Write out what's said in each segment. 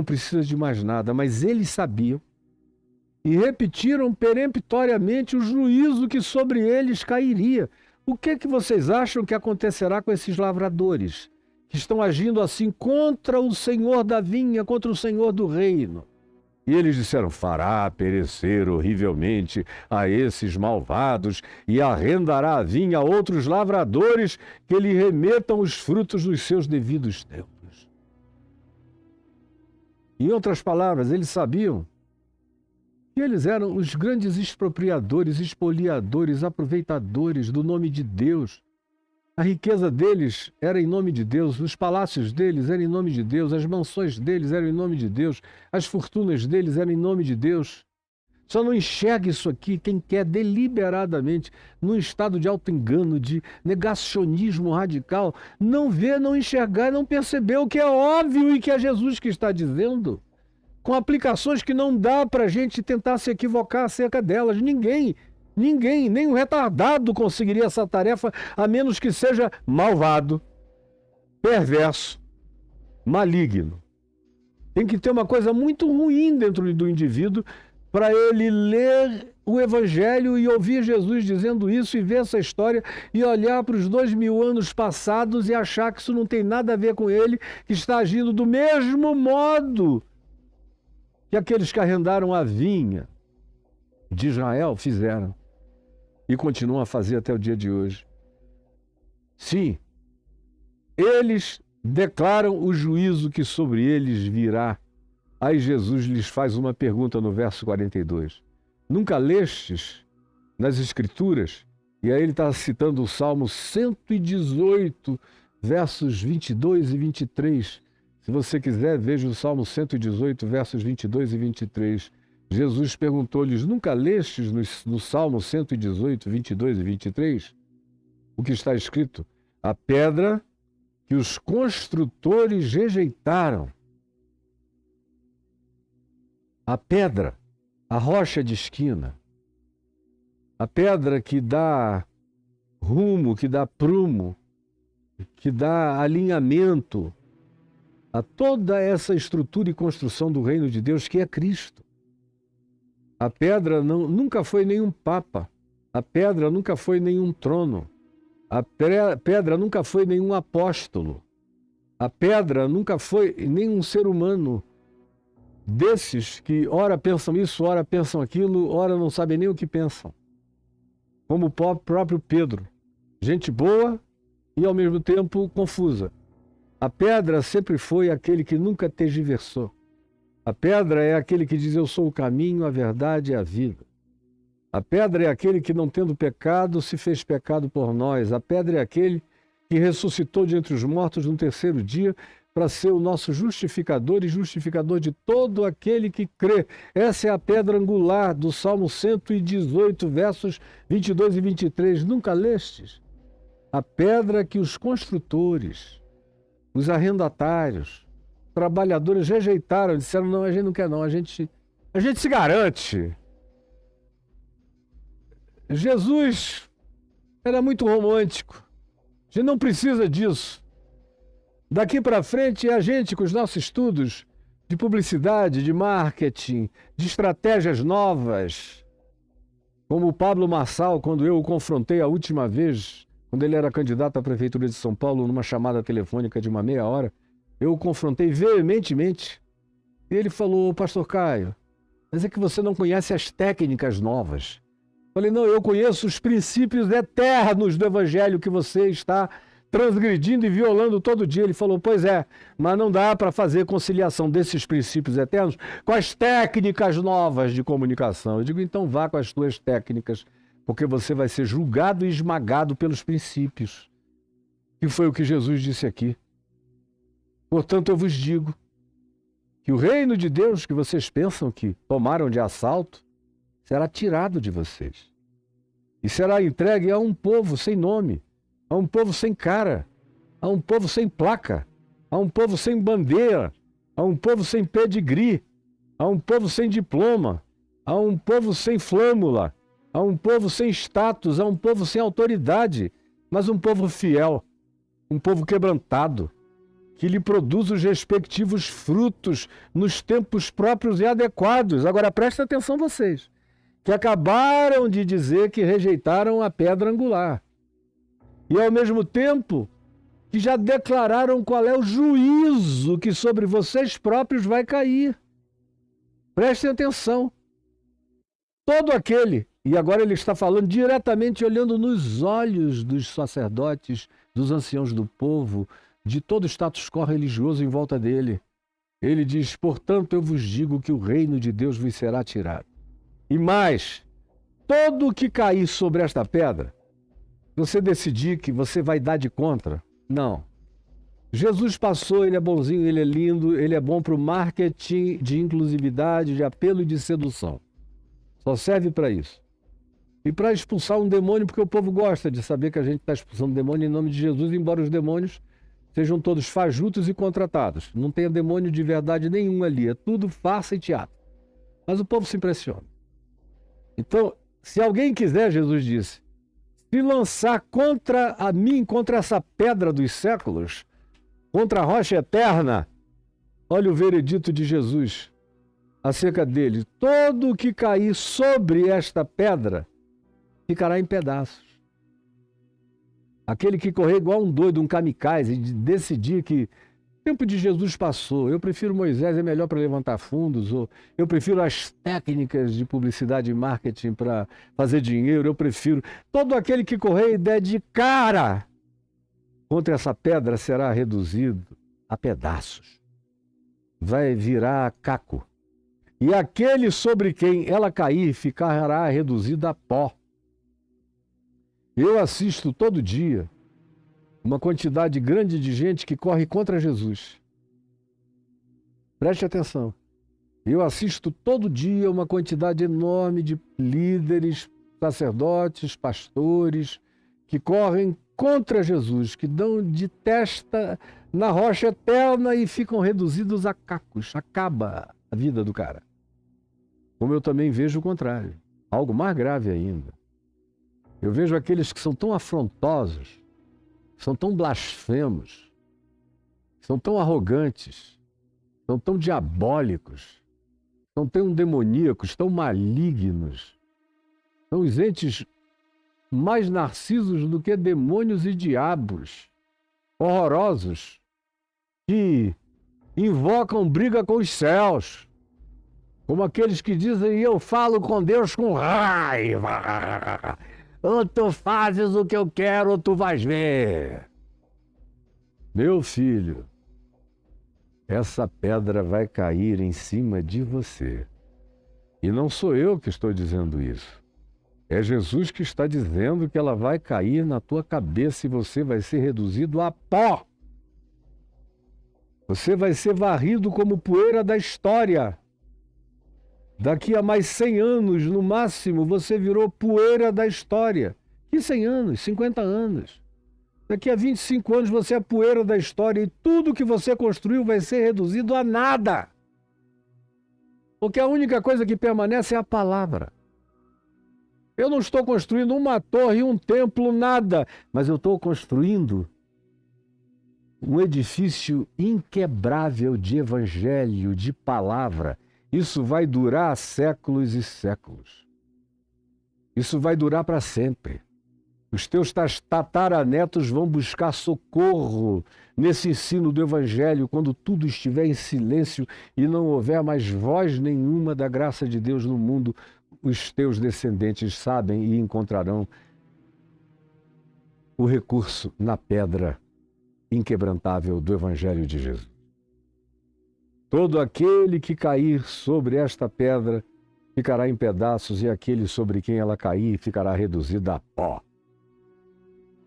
precisa de mais nada, mas eles sabiam e repetiram peremptoriamente o juízo que sobre eles cairia. O que vocês acham que acontecerá com esses lavradores que estão agindo assim contra o Senhor da vinha, contra o Senhor do reino? E eles disseram: fará perecer horrivelmente a esses malvados e arrendará a vinha a outros lavradores que lhe remetam os frutos dos seus devidos tempos. Em outras palavras, eles sabiam que eles eram os grandes expropriadores, espoliadores, aproveitadores do nome de Deus. A riqueza deles era em nome de Deus, os palácios deles eram em nome de Deus, as mansões deles eram em nome de Deus, as fortunas deles eram em nome de Deus. Só não enxerga isso aqui quem quer deliberadamente, num estado de auto-engano, de negacionismo radical, não ver, não enxergar, não perceber o que é óbvio e que é Jesus que está dizendo, com aplicações que não dá para a gente tentar se equivocar acerca delas. Ninguém, nem um retardado conseguiria essa tarefa, a menos que seja malvado, perverso, maligno. Tem que ter uma coisa muito ruim dentro do indivíduo para ele ler o Evangelho e ouvir Jesus dizendo isso e ver essa história e olhar para os 2000 anos passados e achar que isso não tem nada a ver com ele, que está agindo do mesmo modo que aqueles que arrendaram a vinha de Israel fizeram e continuam a fazer até o dia de hoje. Sim, eles declaram o juízo que sobre eles virá. Aí Jesus lhes faz uma pergunta no verso 42. Nunca lestes nas Escrituras? E aí ele está citando o Salmo 118, versos 22 e 23. Se você quiser, veja o Salmo 118, versos 22 e 23. Jesus perguntou-lhes: nunca lestes no Salmo 118, 22 e 23? O que está escrito? A pedra que os construtores rejeitaram. A pedra, a rocha de esquina. A pedra que dá rumo, que dá prumo, que dá alinhamento a toda essa estrutura e construção do reino de Deus, que é Cristo. A pedra nunca foi nenhum papa, a pedra nunca foi nenhum trono, a pedra nunca foi nenhum apóstolo, a pedra nunca foi nenhum ser humano desses que ora pensam isso, ora pensam aquilo, ora não sabem nem o que pensam. Como o próprio Pedro, gente boa e ao mesmo tempo confusa. A pedra sempre foi aquele que nunca tergiversou. A pedra é aquele que diz: eu sou o caminho, a verdade e a vida. A pedra é aquele que, não tendo pecado, se fez pecado por nós. A pedra é aquele que ressuscitou de entre os mortos no terceiro dia para ser o nosso justificador e justificador de todo aquele que crê. Essa é a pedra angular do Salmo 118, versos 22 e 23. Nunca lestes? A pedra que os construtores, os arrendatários, trabalhadores rejeitaram, disseram: não, a gente não quer não, a gente se garante. Jesus era muito romântico, a gente não precisa disso. Daqui para frente é a gente, com os nossos estudos de publicidade, de marketing, de estratégias novas, como o Pablo Marçal, quando eu o confrontei a última vez, quando ele era candidato à Prefeitura de São Paulo, numa chamada telefônica de uma meia hora, eu o confrontei veementemente. E ele falou: pastor Caio, mas é que você não conhece as técnicas novas. Falei: não, eu conheço os princípios eternos do Evangelho que você está transgredindo e violando todo dia. Ele falou: pois é, mas não dá para fazer conciliação desses princípios eternos com as técnicas novas de comunicação. Eu digo: então vá com as tuas técnicas, porque você vai ser julgado e esmagado pelos princípios. E foi o que Jesus disse aqui. Portanto, eu vos digo que o reino de Deus que vocês pensam que tomaram de assalto será tirado de vocês e será entregue a um povo sem nome, a um povo sem cara, a um povo sem placa, a um povo sem bandeira, a um povo sem pedigree, a um povo sem diploma, a um povo sem flâmula, a um povo sem status, a um povo sem autoridade, mas um povo fiel, um povo quebrantado, que lhe produza os respectivos frutos nos tempos próprios e adequados. Agora presta atenção vocês, que acabaram de dizer que rejeitaram a pedra angular. E ao mesmo tempo que já declararam qual é o juízo que sobre vocês próprios vai cair. Prestem atenção. Todo aquele, e agora ele está falando diretamente olhando nos olhos dos sacerdotes, dos anciãos do povo, de todo o status quo religioso em volta dele. Ele diz, portanto, eu vos digo que o reino de Deus vos será tirado. E mais, todo o que cair sobre esta pedra, você decidir que você vai dar de contra, não. Jesus passou, ele é bonzinho, ele é lindo, ele é bom para o marketing de inclusividade, de apelo e de sedução. Só serve para isso. E para expulsar um demônio, porque o povo gosta de saber que a gente está expulsando demônio em nome de Jesus, embora os demônios sejam todos fajutos e contratados. Não tem demônio de verdade nenhum ali, é tudo farsa e teatro. Mas o povo se impressiona. Então, se alguém quiser, Jesus disse, se lançar contra a mim, contra essa pedra dos séculos, contra a rocha eterna, olha o veredito de Jesus acerca dele. Todo o que cair sobre esta pedra ficará em pedaços. Aquele que correr igual um doido, um kamikaze, e decidir que o tempo de Jesus passou, eu prefiro Moisés, é melhor para levantar fundos, ou eu prefiro as técnicas de publicidade e marketing para fazer dinheiro, eu prefiro... Todo aquele que correr e der de cara contra essa pedra será reduzido a pedaços. Vai virar caco. E aquele sobre quem ela cair ficará reduzido a pó. Eu assisto todo dia uma quantidade grande de gente que corre contra Jesus. Preste atenção. Eu assisto todo dia uma quantidade enorme de líderes, sacerdotes, pastores, que correm contra Jesus, que dão de testa na rocha eterna e ficam reduzidos a cacos. Acaba a vida do cara. Como eu também vejo o contrário. Algo mais grave ainda. Eu vejo aqueles que são tão afrontosos, são tão blasfemos, são tão arrogantes, são tão diabólicos, são tão demoníacos, tão malignos. São os entes mais narcisos do que demônios e diabos, horrorosos, que invocam briga com os céus, como aqueles que dizem, eu falo com Deus com raiva. Ou tu fazes o que eu quero, ou tu vais ver. Meu filho, essa pedra vai cair em cima de você. E não sou eu que estou dizendo isso. É Jesus que está dizendo que ela vai cair na tua cabeça e você vai ser reduzido a pó. Você vai ser varrido como poeira da história. Daqui a mais 100 anos, no máximo, você virou poeira da história. Que 100 anos? 50 anos. Daqui a 25 anos você é poeira da história e tudo que você construiu vai ser reduzido a nada. Porque a única coisa que permanece é a palavra. Eu não estou construindo uma torre, um templo, nada, mas eu estou construindo um edifício inquebrável de evangelho, de palavra. Isso vai durar séculos e séculos. Isso vai durar para sempre. Os teus tataranetos vão buscar socorro nesse ensino do Evangelho quando tudo estiver em silêncio e não houver mais voz nenhuma da graça de Deus no mundo. Os teus descendentes sabem e encontrarão o recurso na pedra inquebrantável do Evangelho de Jesus. Todo aquele que cair sobre esta pedra ficará em pedaços, e aquele sobre quem ela cair ficará reduzido a pó.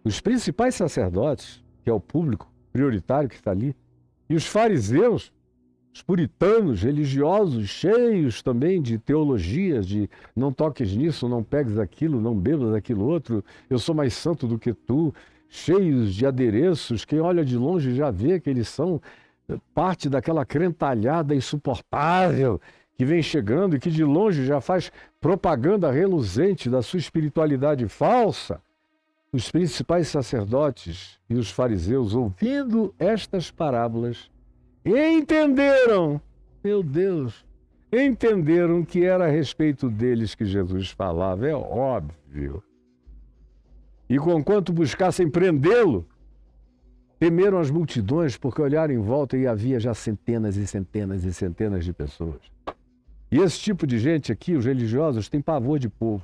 Os principais sacerdotes, que é o público prioritário que está ali, e os fariseus, os puritanos, religiosos, cheios também de teologias, de não toques nisso, não pegues aquilo, não bebas aquilo outro, eu sou mais santo do que tu, cheios de adereços, quem olha de longe já vê que eles são parte daquela crentalhada insuportável que vem chegando e que de longe já faz propaganda reluzente da sua espiritualidade falsa. Os principais sacerdotes e os fariseus, ouvindo estas parábolas, entenderam, meu Deus, entenderam que era a respeito deles que Jesus falava, é óbvio. E conquanto buscassem prendê-lo, temeram as multidões, porque olharam em volta e havia já centenas e centenas e centenas de pessoas. E esse tipo de gente aqui, os religiosos, tem pavor de povo.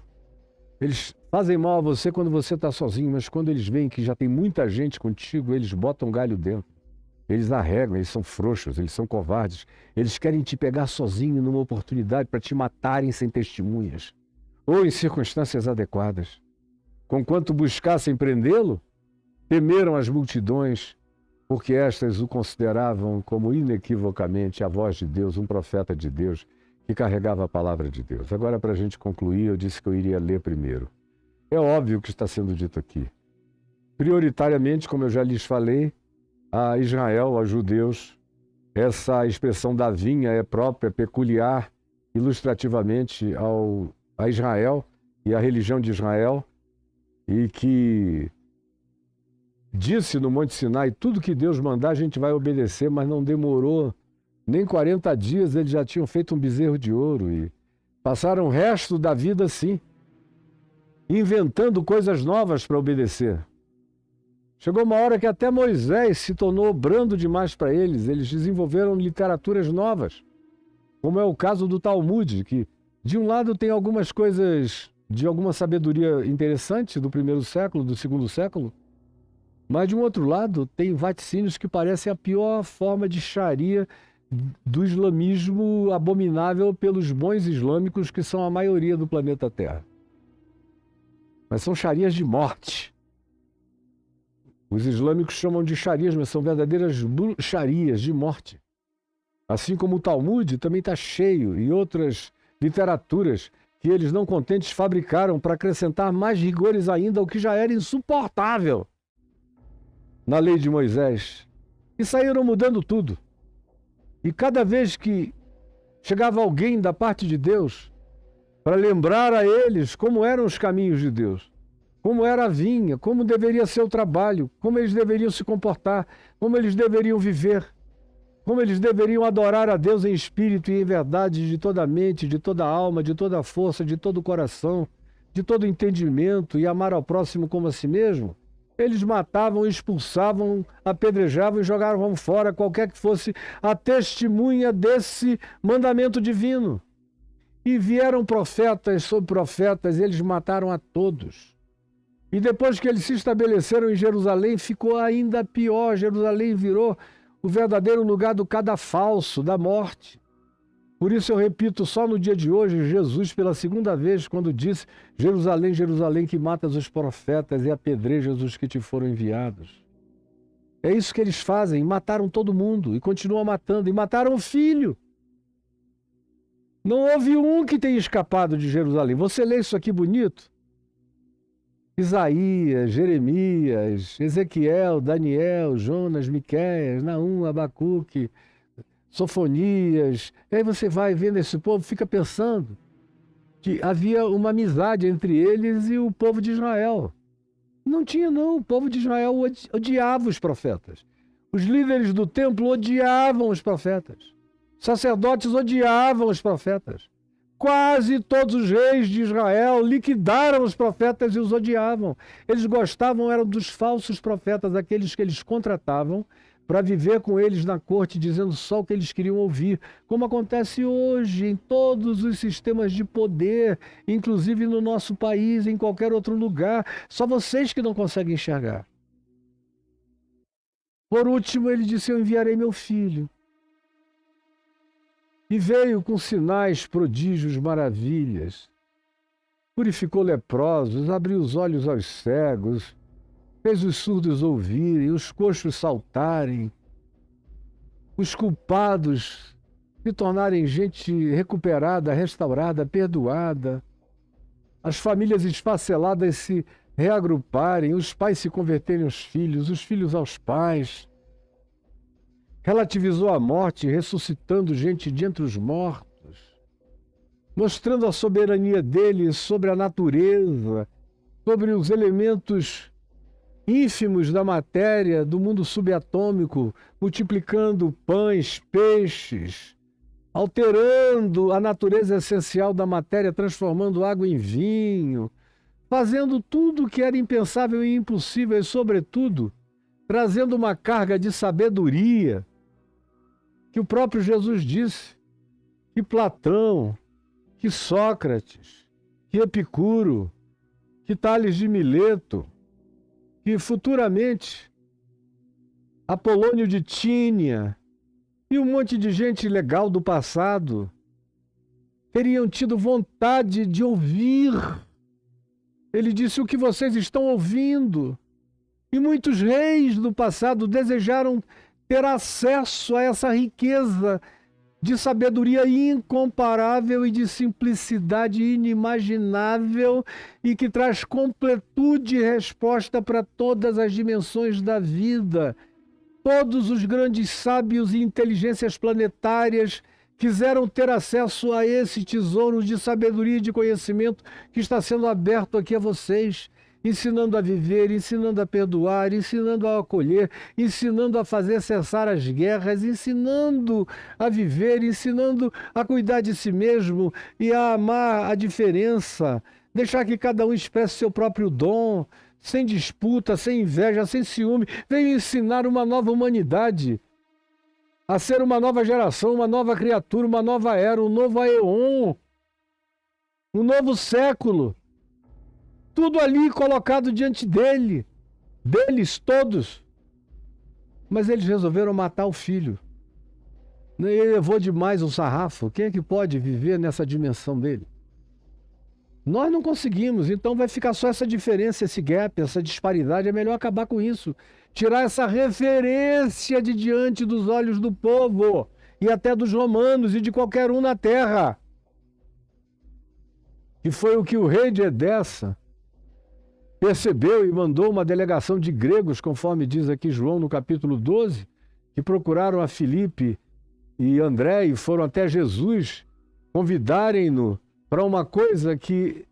Eles fazem mal a você quando você está sozinho, mas quando eles veem que já tem muita gente contigo, eles botam galho dentro. Eles arregam, eles são frouxos, eles são covardes. Eles querem te pegar sozinho numa oportunidade para te matarem sem testemunhas ou em circunstâncias adequadas. Conquanto buscassem prendê-lo, temeram as multidões, porque estas o consideravam como inequivocamente a voz de Deus, um profeta de Deus, que carregava a palavra de Deus. Agora, para a gente concluir, eu disse que eu iria ler primeiro. É óbvio o que está sendo dito aqui. Prioritariamente, como eu já lhes falei, a Israel, aos judeus, essa expressão da vinha é própria, peculiar, ilustrativamente a Israel e a religião de Israel, e que disse no Monte Sinai, tudo que Deus mandar a gente vai obedecer, mas não demorou nem 40 dias, eles já tinham feito um bezerro de ouro e passaram o resto da vida assim, inventando coisas novas para obedecer. Chegou uma hora que até Moisés se tornou brando demais para eles. Eles desenvolveram literaturas novas, como é o caso do Talmud, que de um lado tem algumas coisas de alguma sabedoria interessante do primeiro século, do segundo século, mas de um outro lado tem vaticínios que parecem a pior forma de sharia do islamismo abominável pelos bons islâmicos que são a maioria do planeta Terra. Mas são sharias de morte. Os islâmicos chamam de sharias, mas são verdadeiras sharias de morte. Assim como o Talmud também está cheio e outras literaturas que eles não contentes fabricaram para acrescentar mais rigores ainda ao que já era insuportável na lei de Moisés. E saíram mudando tudo. E cada vez que chegava alguém da parte de Deus para lembrar a eles como eram os caminhos de Deus, como era a vinha, como deveria ser o trabalho, como eles deveriam se comportar, como eles deveriam viver, como eles deveriam adorar a Deus em espírito e em verdade, de toda a mente, de toda a alma, de toda a força, de todo o coração, de todo o entendimento, e amar ao próximo como a si mesmo, eles matavam, expulsavam, apedrejavam e jogavam fora qualquer que fosse a testemunha desse mandamento divino. E vieram profetas sobre profetas, eles mataram a todos. E depois que eles se estabeleceram em Jerusalém, ficou ainda pior. Jerusalém virou o verdadeiro lugar do cadafalso, da morte. Por isso eu repito, só no dia de hoje, Jesus, pela segunda vez, quando disse, Jerusalém, Jerusalém, que matas os profetas e apedrejas os que te foram enviados. É isso que eles fazem, mataram todo mundo e continuam matando, e mataram o filho. Não houve um que tenha escapado de Jerusalém. Você lê isso aqui bonito? Isaías, Jeremias, Ezequiel, Daniel, Jonas, Miqueias, Naum, Abacuque, Sofonias. E aí você vai vendo esse povo, fica pensando que havia uma amizade entre eles e o povo de Israel. Não tinha, não. O povo de Israel odiava os profetas. Os líderes do templo odiavam os profetas. Sacerdotes odiavam os profetas. Quase todos os reis de Israel liquidaram os profetas e os odiavam. Eles gostavam, eram dos falsos profetas, aqueles que eles contratavam para viver com eles na corte, dizendo só o que eles queriam ouvir, como acontece hoje em todos os sistemas de poder, inclusive no nosso país, em qualquer outro lugar. Só vocês que não conseguem enxergar. Por último, ele disse, eu enviarei meu filho. E veio com sinais, prodígios, maravilhas. Purificou leprosos, abriu os olhos aos cegos, fez os surdos ouvirem, os coxos saltarem, os culpados se tornarem gente recuperada, restaurada, perdoada, as famílias esfaceladas se reagruparem, os pais se converterem aos filhos, os filhos aos pais. Relativizou a morte, ressuscitando gente de entre os mortos, mostrando a soberania dele sobre a natureza, sobre os elementos ínfimos da matéria, do mundo subatômico, multiplicando pães, peixes, alterando a natureza essencial da matéria, transformando água em vinho, fazendo tudo o que era impensável e impossível e, sobretudo, trazendo uma carga de sabedoria que o próprio Jesus disse, que Platão, que Sócrates, que Epicuro, que Tales de Mileto, que futuramente Apolônio de Tínia e um monte de gente legal do passado teriam tido vontade de ouvir. Ele disse: o que vocês estão ouvindo. E muitos reis do passado desejaram ter acesso a essa riqueza de sabedoria incomparável e de simplicidade inimaginável e que traz completude e resposta para todas as dimensões da vida. Todos os grandes sábios e inteligências planetárias quiseram ter acesso a esse tesouro de sabedoria e de conhecimento que está sendo aberto aqui a vocês, ensinando a viver, ensinando a perdoar, ensinando a acolher, ensinando a fazer cessar as guerras, ensinando a viver, ensinando a cuidar de si mesmo e a amar a diferença, deixar que cada um expresse seu próprio dom, sem disputa, sem inveja, sem ciúme. Veio ensinar uma nova humanidade a ser uma nova geração, uma nova criatura, uma nova era, um novo aeon, um novo século. Tudo ali colocado diante dele, deles todos. Mas eles resolveram matar o filho. Ele levou demais o sarrafo. Quem é que pode viver nessa dimensão dele? Nós não conseguimos, então vai ficar só essa diferença, esse gap, essa disparidade. É melhor acabar com isso. Tirar essa referência de diante dos olhos do povo, e até dos romanos e de qualquer um na terra. Que foi o que o rei de Edessa percebeu e mandou uma delegação de gregos, conforme diz aqui João no capítulo 12, que procuraram a Filipe e André e foram até Jesus convidarem-no para uma coisa que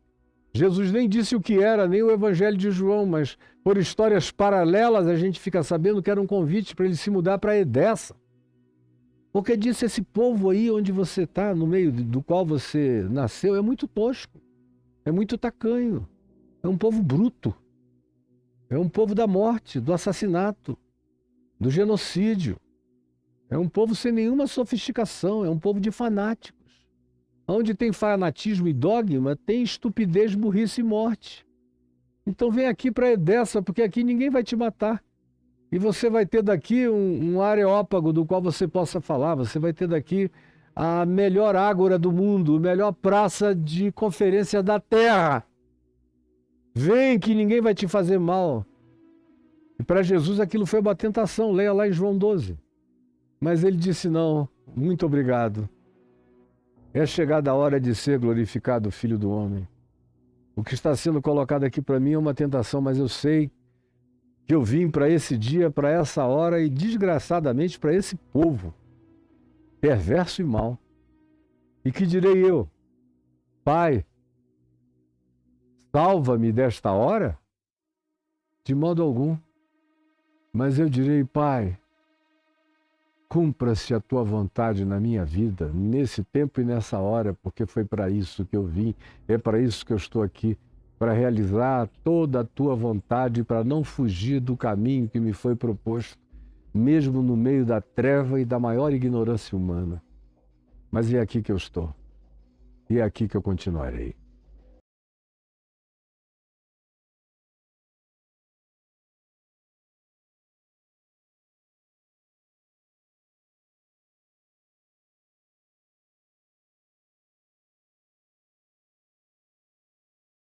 Jesus nem disse o que era, nem o Evangelho de João, mas por histórias paralelas a gente fica sabendo que era um convite para ele se mudar para Edessa. Porque disse: esse povo aí onde você está, no meio do qual você nasceu, é muito tosco, é muito tacanho. É um povo bruto, é um povo da morte, do assassinato, do genocídio. É um povo sem nenhuma sofisticação, é um povo de fanáticos. Onde tem fanatismo e dogma, tem estupidez, burrice e morte. Então vem aqui para Edessa, porque aqui ninguém vai te matar. E você vai ter daqui um areópago do qual você possa falar, você vai ter daqui a melhor ágora do mundo, a melhor praça de conferência da terra. Vem que ninguém vai te fazer mal. E para Jesus aquilo foi uma tentação, leia lá em João 12. Mas ele disse: não, muito obrigado. É chegada a hora de ser glorificado o Filho do Homem. O que está sendo colocado aqui para mim é uma tentação, mas eu sei que eu vim para esse dia, para essa hora e desgraçadamente para esse povo perverso e mau. E que direi eu? Pai, salva-me desta hora? De modo algum. Mas eu direi: Pai, cumpra-se a tua vontade na minha vida, nesse tempo e nessa hora, porque foi para isso que eu vim, é para isso que eu estou aqui, para realizar toda a tua vontade, para não fugir do caminho que me foi proposto, mesmo no meio da treva e da maior ignorância humana. Mas é aqui que eu estou, e é aqui que eu continuarei.